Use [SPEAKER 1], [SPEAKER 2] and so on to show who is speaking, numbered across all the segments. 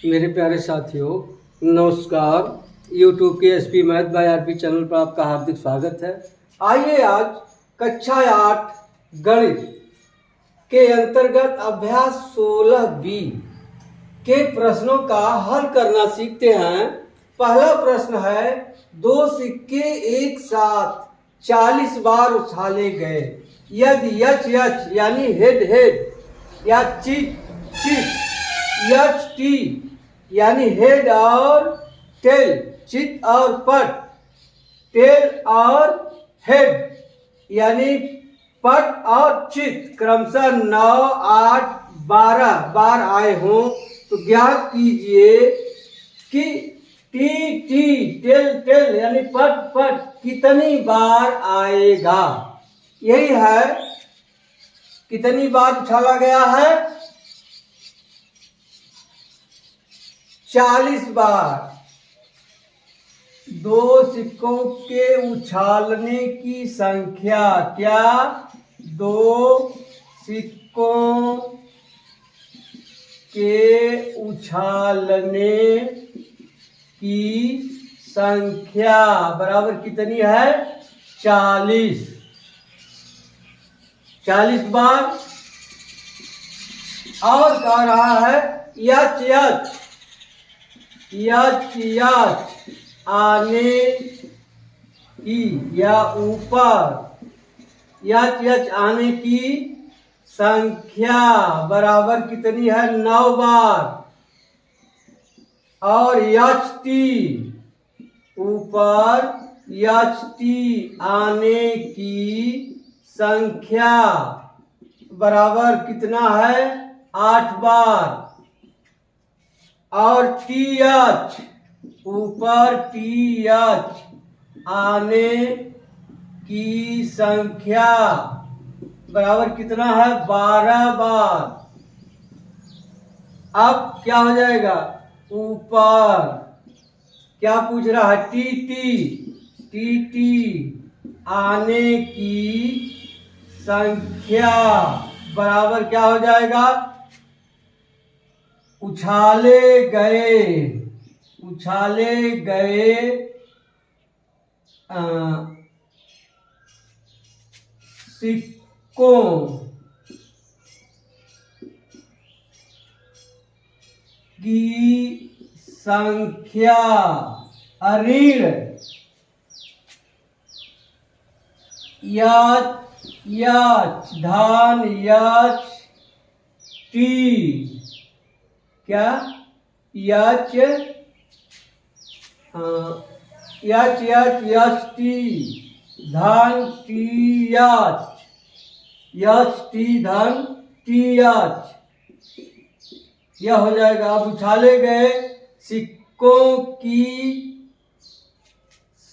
[SPEAKER 1] मेरे प्यारे साथियों, नमस्कार। YouTube के SP math by RP channel पर आपका हार्दिक स्वागत है। आइए आज कक्षा 8 गणित के अंतर्गत अभ्यास 16B के प्रश्नों का हल करना सीखते हैं। पहला प्रश्न है, दो सिक्के एक साथ 40 बार उछाले गए, यदि यच यच यानी हेड हेड या चित चित यच टी यानी हेड और टेल, चित और पट, टेल और हेड यानी पट और चित क्रमशः 9, 8, 12 बार आए हों तो ज्ञात कीजिए कि टी टी टेल टेल यानी पट पट कितनी बार आएगा। यही है, कितनी बार उछाला गया है? 40 बार। दो सिक्कों के उछालने की संख्या क्या? दो सिक्कों के उछालने की संख्या बराबर कितनी है? 40। 40 बार। और कह रहा है यच यच यच यच आने की या ऊपर, यच यच आने की संख्या बराबर कितनी है? 9 बार। और यच टी ऊपर, यच टी आने की संख्या बराबर कितना है? 8 बार। और टी एच ऊपर, टी एच आने की संख्या बराबर कितना है? 12 बार। अब क्या हो जाएगा? ऊपर क्या पूछ रहा है? टी टी टी टी आने की संख्या बराबर क्या हो जाएगा? उछाले गए सिक्कों की संख्या ऋण यच यच धन यच टी क्या? यच यच यच यच टी धन टी यच यच टी धन टी यच। यह हो जाएगा। अब उछाले गए सिक्कों की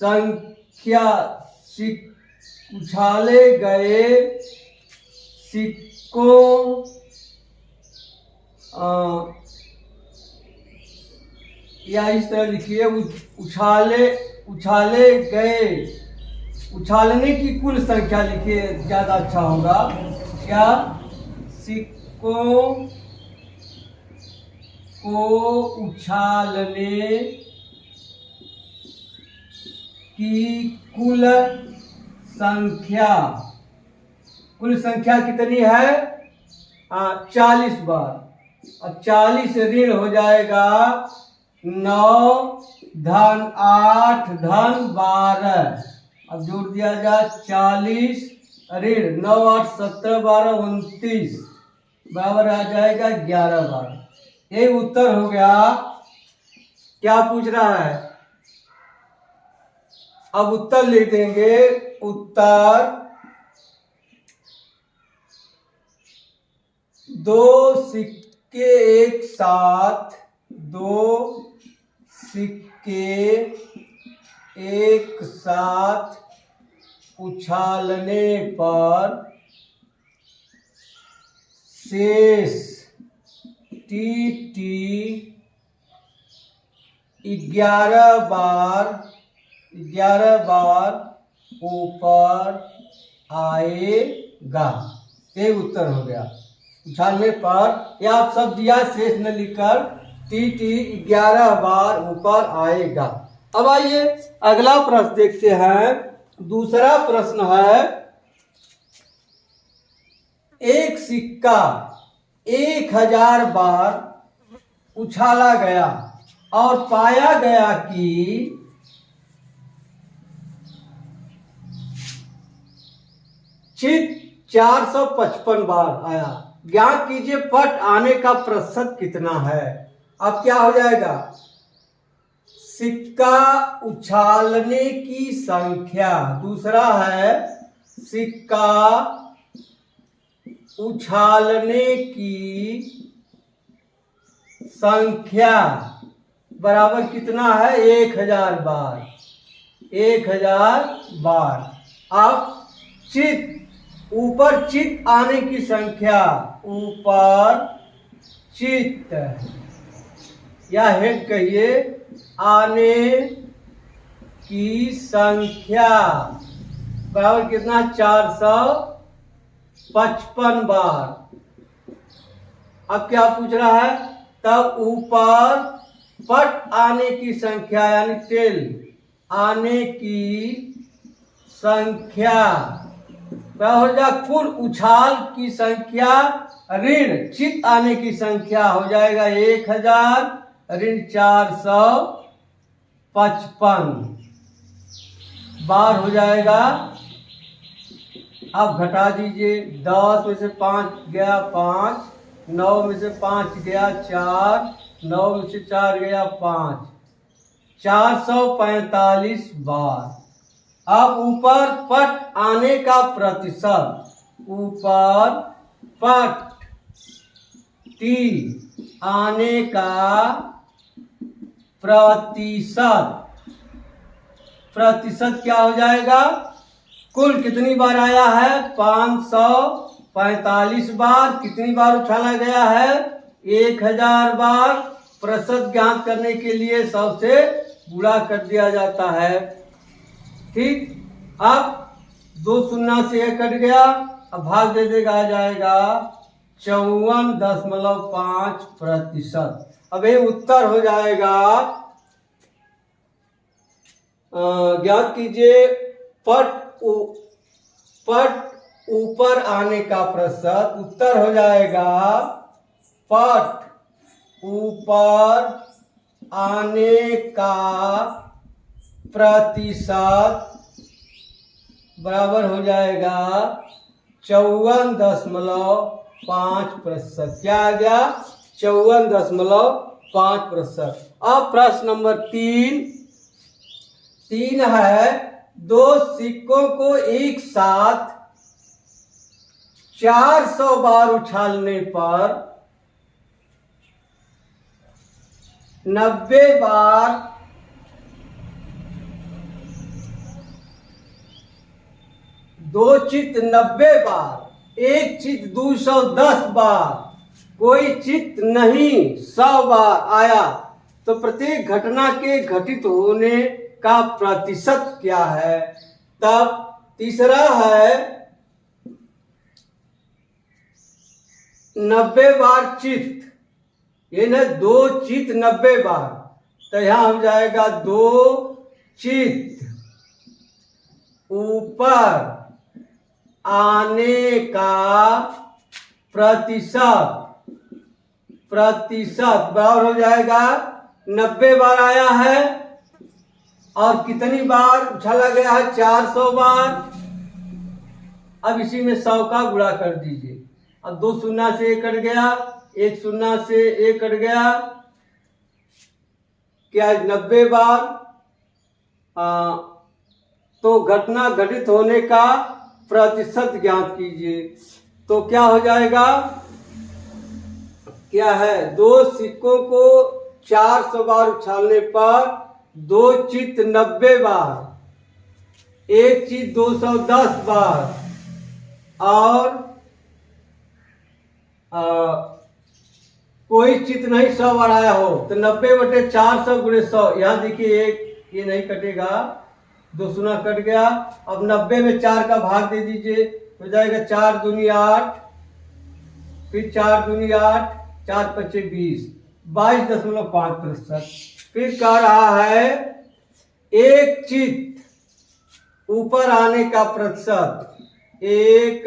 [SPEAKER 1] संख्या, उछाले गए सिक्कों या इस तरह लिखिए, उछाले गए, उछालने की कुल संख्या लिखिए, ज्यादा अच्छा होगा। क्या? सिक्कों को उछालने की कुल संख्या कितनी है? 40 बार। अब 40 ऋण हो जाएगा 9 धन 8 धन 12। अब जोड़ दिया जाए 40 ऋण 9 8 17 12 29 बराबर आ जाएगा 11 बार। यही उत्तर हो गया। क्या पूछ रहा है? अब उत्तर लिख देंगे। उत्तर, दो सिक्के एक साथ, दो सिक्के एक साथ उछालने पर शेष टी टी 11 बार ऊपर आएगा। ये उत्तर हो गया। उछालने पर, या आप सब दिया शेष न लिखकर टीटी 11 बार ऊपर आएगा। अब आइए अगला प्रश्न देखते हैं। दूसरा प्रश्न है, एक सिक्का 1000 बार उछाला गया और पाया गया कि चित 455 बार आया। ज्ञात कीजिए पट आने का प्रतिशत कितना है। अब क्या हो जाएगा, सिक्का उछालने की संख्या, दूसरा है सिक्का उछालने की संख्या बराबर कितना है, 1000 बार, 1000 बार। अब चित, ऊपर चित आने की संख्या, ऊपर चित या हेड कहिए, आने की संख्या बराबर कितना, 455 बार। अब क्या पूछ रहा है, तब ऊपर पट आने की संख्या यानी टेल आने की संख्या क्या हो जाएगा, कुल उछाल की संख्या ऋण चित आने की संख्या हो जाएगा 1000 ऋण 455 बार हो जाएगा। अब घटा दीजिए, 10 में से 5 गया 5, 9 में से 5 गया 4, 9 में से 4 गया 5, 445 बार। अब ऊपर पट आने का प्रतिशत, ऊपर पट टी आने का प्रतिशत क्या हो जाएगा, कुल कितनी बार आया है, 545 बार। कितनी बार उछाला गया है, 1000 बार। प्रतिशत ज्ञात करने के लिए 100 से गुणा कर दिया जाता है। ठीक, अब 2 शून्य से 1 कट गया, अब भाग दे देगा, आ जाएगा 54.5%। अब ये उत्तर हो जाएगा, ज्ञात कीजिए पट ऊपर आने का प्रतिशत। उत्तर हो जाएगा पट ऊपर आने का प्रतिशत बराबर हो जाएगा 54.5%। क्या आ गया, 54.5%। अब प्रश्न नंबर 3 है, 2 सिक्कों को एक साथ 400 बार उछालने पर 90 बार 2 चित 90 बार, एक चित 210 बार, कोई चित नहीं 100 बार आया, तो प्रत्येक घटना के घटित होने का प्रतिशत क्या है। तब तीसरा है 90 बार चित, ये ना 2 चित 90 बार, तो यहां हो जाएगा 2 चित ऊपर आने का प्रतिशत बराबर हो जाएगा 90 बार आया है और कितनी बार उछाला गया है, 400 बार। अब इसी में 100 का गुणा कर दीजिए। अब 2 शून्य से 1 कट गया, 1 शून्य से 1 कट गया, क्या 90 बार। तो घटना घटित होने का प्रतिशत ज्ञात कीजिए। तो क्या हो जाएगा, क्या है, 2 सिक्कों को 400 बार उछालने पर 2 चित 90 बार, एक चित 210 बार और कोई चित नहीं 100 बार आया हो, तो 90/400 × 100। यहाँ देखिए एक ये नहीं कटेगा, 2 शून्य कट गया। अब 90 में 4 का भाग दे दीजिए, हो जाएगा 4 दूनी 8, फिर 4 दूनी 8, 4 × 5 = 20, 22.5%। फिर कह रहा है एक चित ऊपर आने का प्रतिशत, एक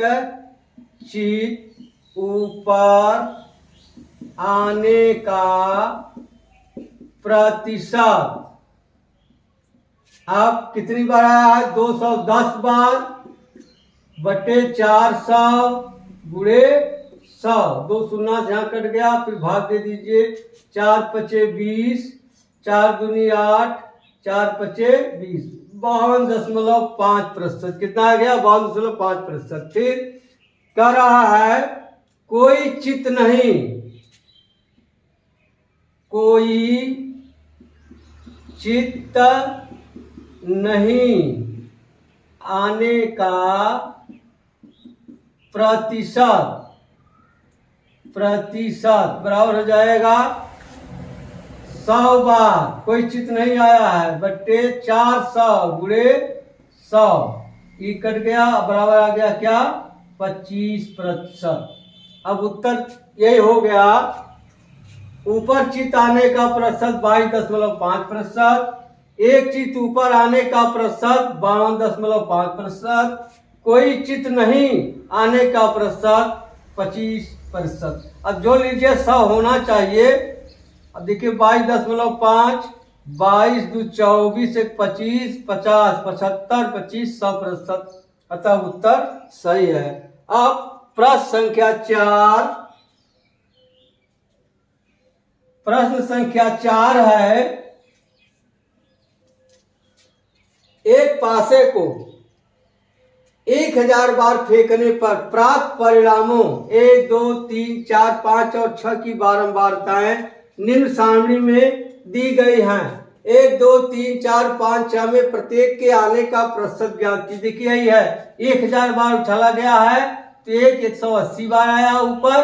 [SPEAKER 1] चित ऊपर आने का प्रतिशत। अब कितनी बार आया है? 210 बार बटे 400 गुणे 100। 2 शून्य से यहाँ कट गया, फिर भाग दे दीजिए। 4 पचे 20, 4 दूनी 8, 4 पचे 20, 52.5%। कितना आ गया? 52.5%। फिर कह रहा है कोई चित नहीं, कोई चित्त नहीं आने का प्रतिशत बराबर हो जाएगा 100 बार। कोई चित्त नहीं आया है बट्टे 400 गुणे 100, ये कट गया, बराबर आ गया क्या? 25%। अब उत्तर यही हो गया। ऊपर चित्त आने का प्रतिशत 22.5%, एक चित्त ऊपर आने का प्रतिशत 52.5%, कोई चित्त नहीं आने का प्रतिशत 25%। अब जो लीजिए 100 होना चाहिए। अब देखिए 22.5, 22 2 24, 1 25, 50, 75, 25, 100%। अतः उत्तर सही है। अब प्रश्न संख्या 4, प्रश्न संख्या 4 है एक पासे को 1000 बार फेंकने पर प्राप्त परिणामों 1 2 3 4 5 और 6 की बारंबारताएं निम्न सारणी में दी गई हैं। 1 2 3 4 5 6 में प्रत्येक के आने का प्रतिशत ज्ञात कीजिए। देखिए यही है, 1000 बार उछाला गया है तो 1 180 बार आया ऊपर,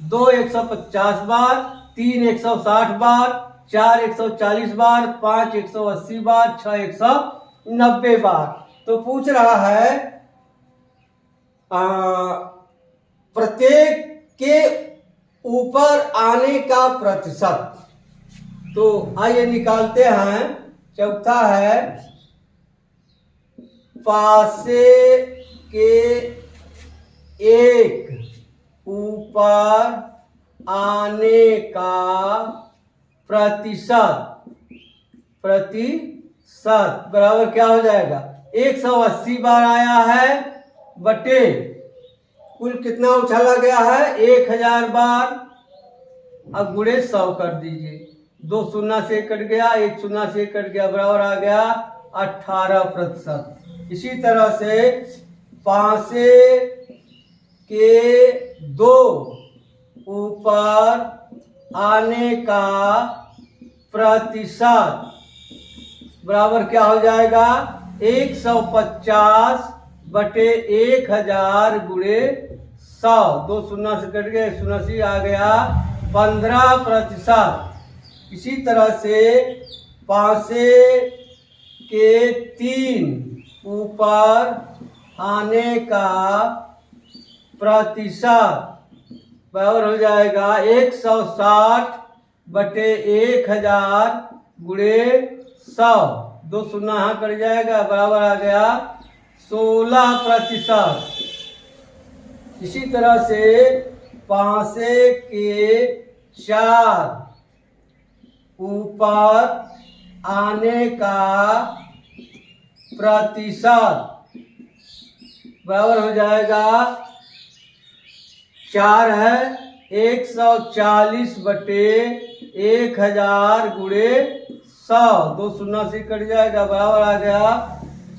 [SPEAKER 1] 2 150 बार, 3 160 बार, 4 140 बार, 5 180 बार, 6 190 बार। तो पूछ रहा है प्रत्येक के ऊपर आने का प्रतिशत। तो आइए निकालते हैं। चौथा है पासे के एक ऊपर आने का प्रतिशत बराबर क्या हो जाएगा? 180 बार आया है बटे कुल कितना उछाला गया है? 1000 बार। अब गुणे 100 कर दीजिए। 2 शून्य से कट गया, 1 शून्य से कट गया, बराबर आ गया 18%। इसी तरह से पासे के 2 ऊपर आने का प्रतिशत बराबर क्या हो जाएगा? 150 बटे 1000 गुणे 100। 2 शून्य से कट गया, 1 शून्य से आ गया 15%। इसी तरह से पासे के 3 ऊपर आने का प्रतिशत बराबर हो जाएगा 160 बटे 1000 गुणे 100। 2 शून्य यहाँ कर जाएगा, बराबर आ गया 16%। इसी तरह से पासे के 4 ऊपर आने का प्रतिशत बराबर हो जाएगा 4 है 140 बटे 1000 गुणे 100। 2 शून्य से कट जाएगा, बराबर आ गया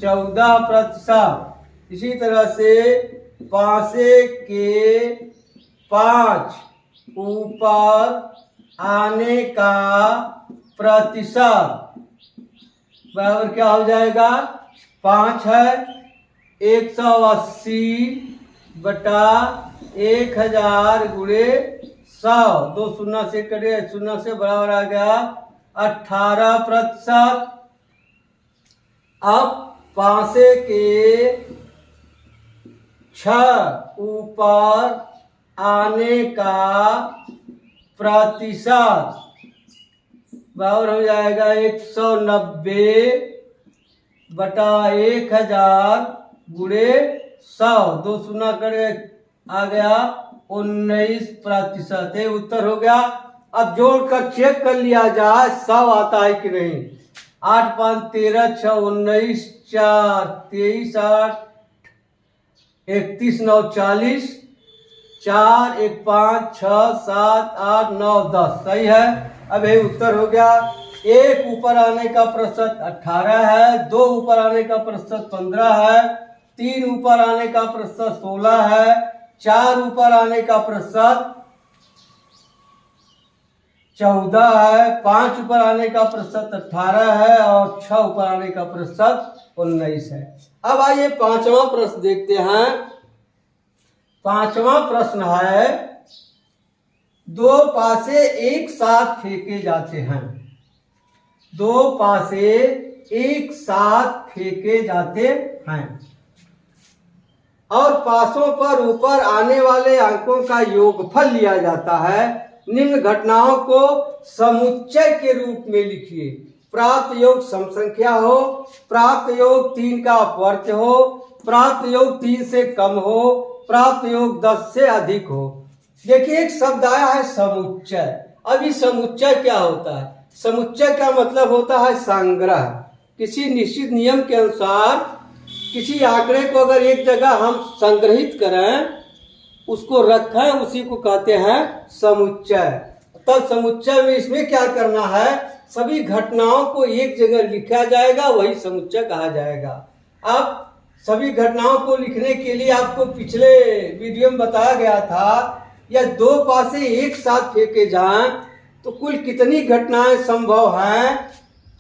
[SPEAKER 1] 14%। इसी तरह से पासे के 5 ऊपर आने का प्रतिशत बराबर क्या हो जाएगा? 5 है 180 बटा 1000 गुणे 100। 2 शून्य से कटे, शून्य से, बराबर आ गया 18%। अब पासे के 6 ऊपर आने का प्रतिशत पावर हो जाएगा 190/1000 गुणे 100, 2 शून्य करे आ गया 19%। ये उत्तर हो गया। अब जोड़कर चेक कर लिया जाए 100 आता है कि नहीं। 8 5 13 6 19 4 23 8 31 9 40 4 1 5 6 7 8 9 10 सही है। अब ये उत्तर हो गया। 1 ऊपर आने का प्रतिशत 18 है, 2 ऊपर आने का प्रतिशत 15 है, 3 ऊपर आने का प्रतिशत 16 है, 4 ऊपर आने का प्रतिशत 14 है, 5 ऊपर आने का प्रतिशत 18 है और 6 ऊपर आने का प्रतिशत 19 है। अब आइए पांचवा प्रश्न देखते हैं। पांचवा प्रश्न है, 2 पासे एक साथ फेंके जाते हैं। 2 पासे एक साथ फेंके जाते हैं और पासों पर ऊपर आने वाले अंकों का योगफल लिया जाता है। निम्न घटनाओं को समुच्चय के रूप में लिखिए। प्राप्त योग सम संख्या हो, प्राप्त योग 3 का अपवर्त्य हो, प्राप्त योग 3 से कम हो, प्राप्त योग 10 से अधिक हो। देखिए एक शब्द आया है समुच्चय। अब इस समुच्चय क्या होता है? समुच्चय का मतलब होता है संग्रह। किसी निश्चित नियम के अनुसार किसी आंकड़े को अगर एक जगह हम संग्रहित करें, उसको रखें, उसी को कहते हैं समुच्चय। तब समुच्चय में इसमें क्या करना है, सभी घटनाओं को एक जगह लिखा जाएगा, वही समुच्चय कहा जाएगा। अब सभी घटनाओं को लिखने के लिए आपको पिछले वीडियो में बताया गया था, या 2 पासे एक साथ फेंके जाएं तो कुल कितनी घटनाएं संभव हैं?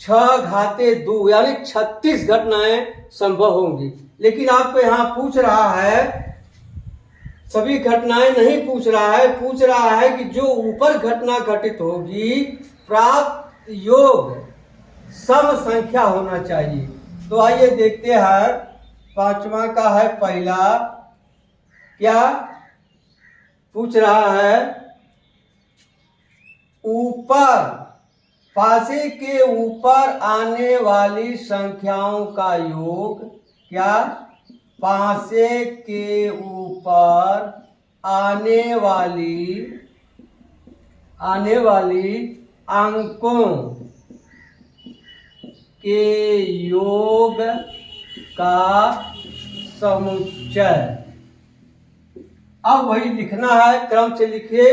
[SPEAKER 1] 6 घाते 2 यानी 36 घटनाएं संभव होंगी। लेकिन आपको यहाँ पूछ रहा है, सभी घटनाएं नहीं पूछ रहा है, पूछ रहा है कि जो ऊपर घटना घटित होगी प्राप्त योग सम संख्या होना चाहिए। तो आइए देखते हैं। पांचवा का है पहला, क्या पूछ रहा है? ऊपर पासे के ऊपर आने वाली संख्याओं का योग, क्या पासे के ऊपर आने वाली अंकों के योग का समुच्चय। अब वही लिखना है, क्रम से लिखिए।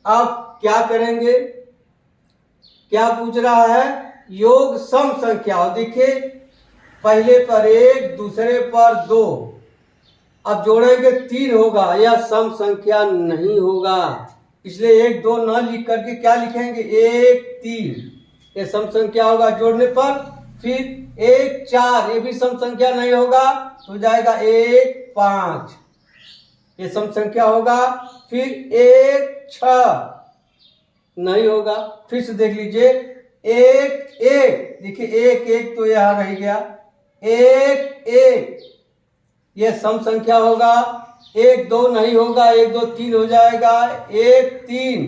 [SPEAKER 1] अब क्या करेंगे? क्या पूछ रहा है? योग सम संख्या। देखिए पहले पर 1, दूसरे पर 2, अब जोड़ेंगे 3 होगा, यह सम संख्या नहीं होगा, इसलिए 1 2 न लिख करके क्या लिखेंगे? 1 3, ये सम संख्या होगा जोड़ने पर। फिर 1 4, ये भी सम संख्या नहीं होगा, तो जाएगा 1 5, ये सम संख्या होगा। फिर 1 6 नहीं होगा। फिर से देख लीजिए 1 1, देखिए 1 1 तो यहाँ रह गया, 1 1 ये सम संख्या होगा। 1 2 नहीं होगा, 1 2 3 हो जाएगा, 1 3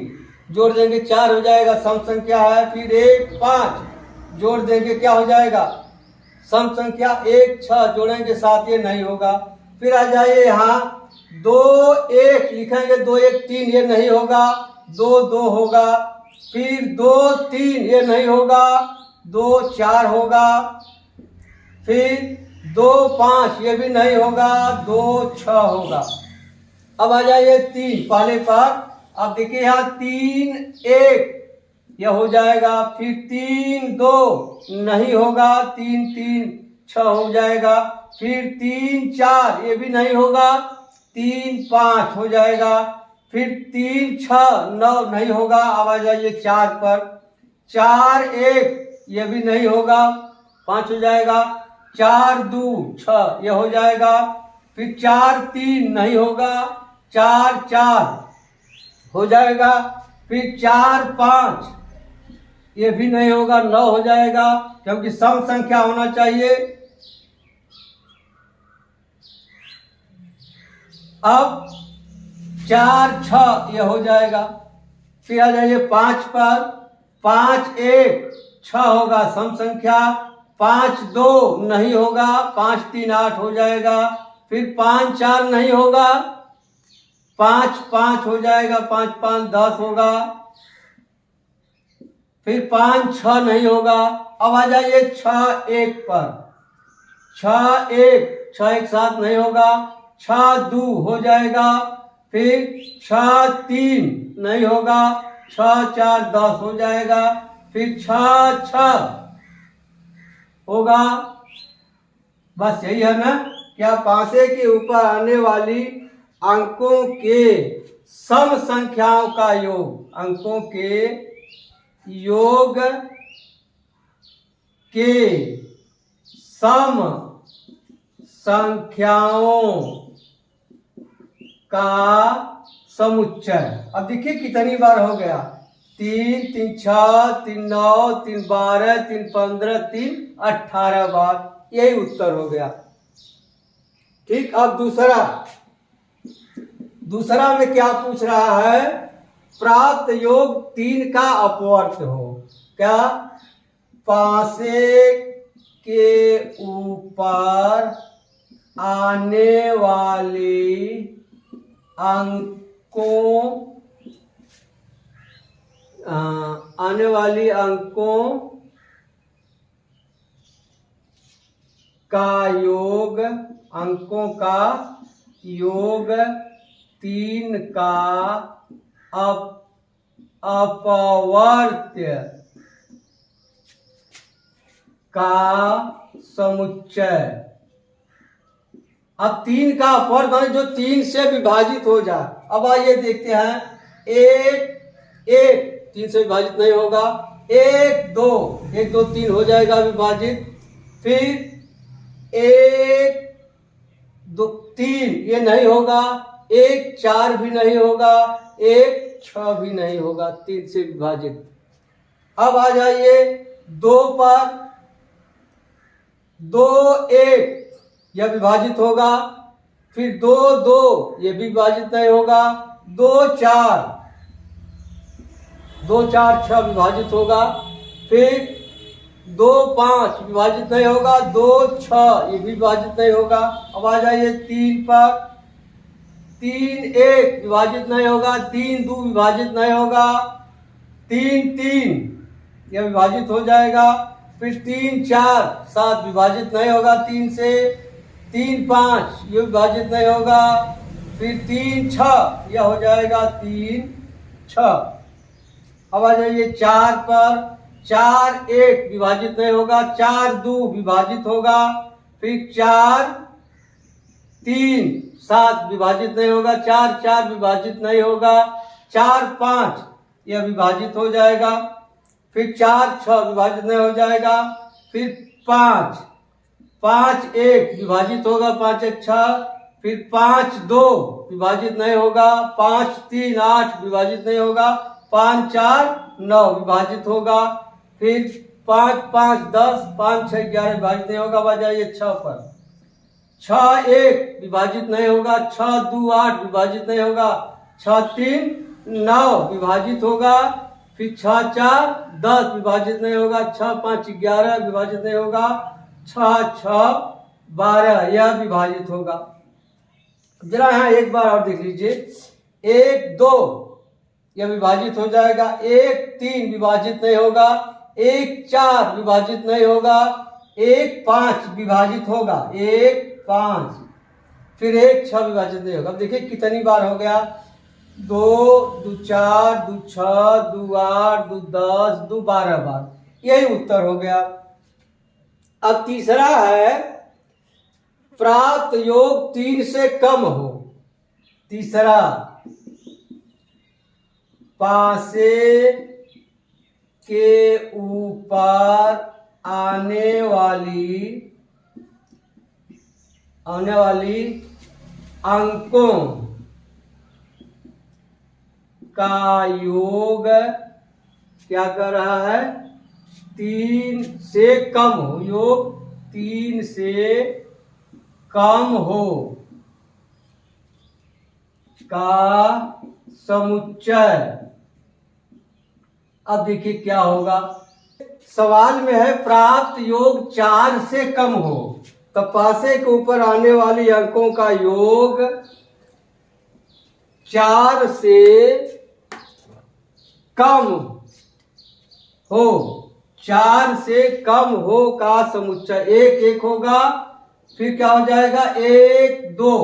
[SPEAKER 1] जोड़ देंगे 4 हो जाएगा, सम संख्या है। फिर 1 5 जोड़ देंगे क्या हो जाएगा? सम संख्या। 1 6 जोड़ेंगे 7, ये नहीं होगा। फिर आ जाइए यहाँ 2 1 लिखेंगे, 2 1 3 ये नहीं होगा, 2 2 होगा। फिर 2 3 ये नहीं होगा, 2 4 होगा। फिर 2 5 ये भी नहीं होगा, 2 6 होगा। अब आ जाइए 3 पहले पर। अब देखिए यहाँ 3 1 यह हो जाएगा। फिर 3 2 नहीं होगा, 3 3 6 हो जाएगा। फिर 3 4 ये भी नहीं होगा, 3 5 हो जाएगा। फिर 3 6 9 नहीं होगा। अब आ जाइए 4 पर। 4 1 ये भी नहीं होगा, 5 हो जाएगा। 4 2 6 ये हो जाएगा। फिर 4 3 नहीं होगा, 4 4 हो जाएगा। फिर 4 5 ये भी नहीं होगा, 9 हो जाएगा, क्योंकि सम संख्या होना चाहिए। अब 4 6 ये हो जाएगा। फिर आ जाइए 5 पर। 5 1 6 होगा सम संख्या, 5 2 नहीं होगा, 5 3 8 हो जाएगा, फिर 5 4 नहीं होगा, 5 5 हो जाएगा, 5 5 10 होगा, फिर 5 6 नहीं होगा। अब आ जाइए 6 1 पर, 6 1 6 1 7 नहीं होगा, 6 2 हो जाएगा, फिर 6 3 नहीं होगा, 6 4 10 हो जाएगा, फिर 6 6 होगा। बस यही है ना। क्या पासे के ऊपर आने वाली अंकों के सम संख्याओं का योग, अंकों के योग के सम संख्याओं का समुच्चय। अब देखिए कितनी बार हो गया, 3 3 6 3 9 3 12 3 15 3 18 बार, यही उत्तर हो गया। ठीक। अब दूसरा में क्या पूछ रहा है, प्राप्त योग 3 का अपवर्त हो। क्या, पासे के ऊपर आने वाली अंकों का योग, अंकों का योग 3 का अपवर्त्य का समुच्चय। अब 3 का अपवर्त माने जो 3 से विभाजित हो जाए। अब आइए देखते हैं, 1 1 3 से विभाजित नहीं होगा, 1 2 1 2 3 हो जाएगा विभाजित, फिर 1 2 3 ये नहीं होगा, 1 4 भी नहीं होगा, 1 6 भी नहीं होगा, 3 से विभाजित। अब आ जाइए 2 पर, 2 1 यह विभाजित होगा, फिर 2 2 ये भी विभाजित नहीं होगा, 2 4 6 विभाजित होगा, फिर 2 5 विभाजित नहीं होगा, 2 6 ये भी विभाजित नहीं होगा। अब आ जाइए 3 पर, 3 1 विभाजित नहीं होगा, 3 2 विभाजित नहीं होगा, 3 3 यह विभाजित हो जाएगा, फिर 3 4 7 विभाजित नहीं होगा 3 से, 3 5 ये विभाजित नहीं होगा, फिर 3 6 यह हो जाएगा 3 6। अब आ जाइए 4 पर, 4 1 विभाजित नहीं होगा, 4 2 विभाजित होगा, फिर 4 3 7 विभाजित नहीं होगा, 4 4 विभाजित नहीं होगा, 4 5 यह विभाजित हो जाएगा, फिर 4 6 विभाजित नहीं हो जाएगा, फिर 5 5 1 विभाजित होगा, 5 1 6, फिर 5 2 विभाजित नहीं होगा, 5 3 8 विभाजित नहीं होगा, 5 4 9 विभाजित होगा, फिर 5 5 10, 5 6 11 विभाजित नहीं होगा। बजाइए 6 पर, 6 1 विभाजित नहीं होगा, 6 2 8 विभाजित नहीं होगा, 6 3 9 विभाजित होगा, फिर 6 4 10 विभाजित नहीं होगा, 6 5 11 विभाजित नहीं होगा, 6 6 12 यह विभाजित होगा। जरा यहाँ एक बार और देख लीजिए, 1 2 यह विभाजित हो जाएगा, 1 3 विभाजित नहीं होगा, 1 4 विभाजित नहीं होगा, 1 5 विभाजित होगा, 1 5, फिर 1 6 विभाजित नहीं होगा। अब देखिए कितनी बार हो गया, 2 2 4 2 6 2 8 2 10 2 12 बार, यही उत्तर हो गया। अब तीसरा है, प्राप्त योग 3 से कम हो। तीसरा, पासे के ऊपर आने वाली अंकों का योग क्या कर रहा है, 3 से कम हो, योग 3 से कम हो का समुच्चय अब देखिए क्या होगा। सवाल में है प्राप्त योग 4 से कम हो, तो पासे के ऊपर आने वाली अंकों का योग 4 से कम हो, 4 से कम हो का समुच्चय 1 1 होगा, फिर क्या हो जाएगा 1 2,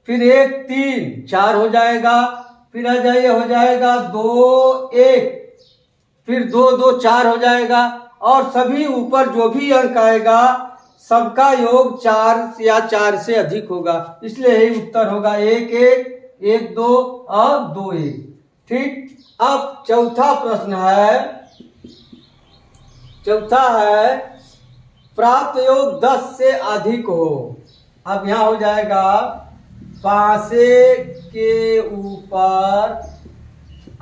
[SPEAKER 1] फिर 1 3 4 हो जाएगा, फिर आ जाइए हो जाएगा 2 1, फिर 2 2 4 हो जाएगा, और सभी ऊपर जो भी अंक आएगा सबका योग 4 या 4 से अधिक होगा, इसलिए यही उत्तर होगा 1 1 1 2 और 2 1। ठीक। अब चौथा प्रश्न है, चौथा है प्राप्त योग 10 से अधिक हो। अब यहां हो जाएगा पासे के ऊपर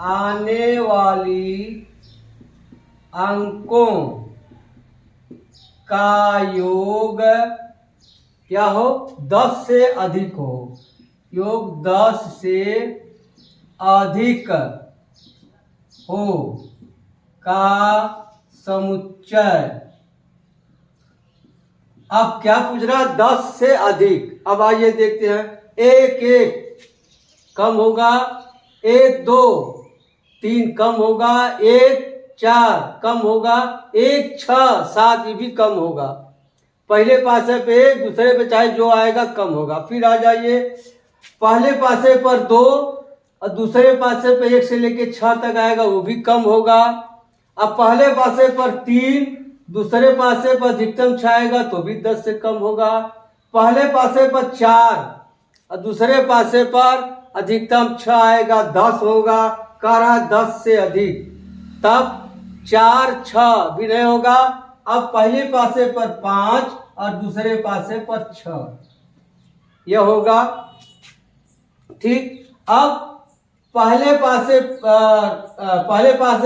[SPEAKER 1] आने वाली अंकों का योग क्या हो, 10 से अधिक हो, योग 10 से अधिक हो का समुच्चय। अब क्या पूछ रहा है, 10 से अधिक। अब आइए देखते हैं, 1 1 कम होगा, 1 2 3 कम होगा, 1 4 कम होगा, 1 6 7 ये भी कम होगा। पहले पासे पे 1, दूसरे पे चाहे जो आएगा कम होगा। फिर आ जाइए पहले पासे पर 2 और दूसरे पासे पे 1 से लेके 6 तक आएगा, वो भी कम होगा। अब पहले पासे पर 3, दूसरे पासे पर अधिकतम 6 आएगा तो भी 10 से कम होगा। पहले पासे पर 4 और दूसरे पासे पर अधिकतम 6 आएगा, 10 होगा। कह रहा 10 से अधिक, तब 4 6 भी नहीं होगा। अब पहले पासे पर 5 और दूसरे पासे पर 6 यह होगा। ठीक। अब पहले पासे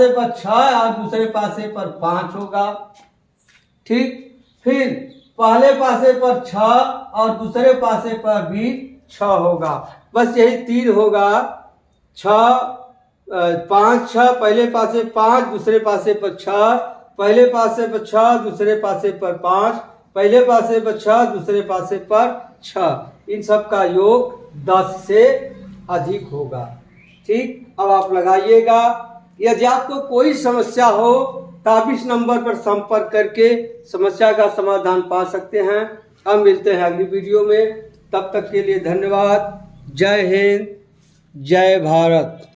[SPEAKER 1] पर 6 और दूसरे पासे पर 5 होगा। ठीक। फिर पहले पासे पर 6 और दूसरे पासे पर भी 6 होगा। बस यही 3 होगा, 6 5 6, पहले पासे 5 दूसरे पासे पर 6, पहले पासे पर 6 दूसरे पासे पर 5, पहले पासे पर 6 दूसरे पासे पर 6, इन सब का योग 10 से अधिक होगा। ठीक। अब आप लगाइएगा। यदि आपको कोई समस्या हो तो आप इस नंबर पर संपर्क करके समस्या का समाधान पा सकते हैं। हम मिलते हैं अगली वीडियो में, तब तक के लिए धन्यवाद। जय हिंद, जय भारत।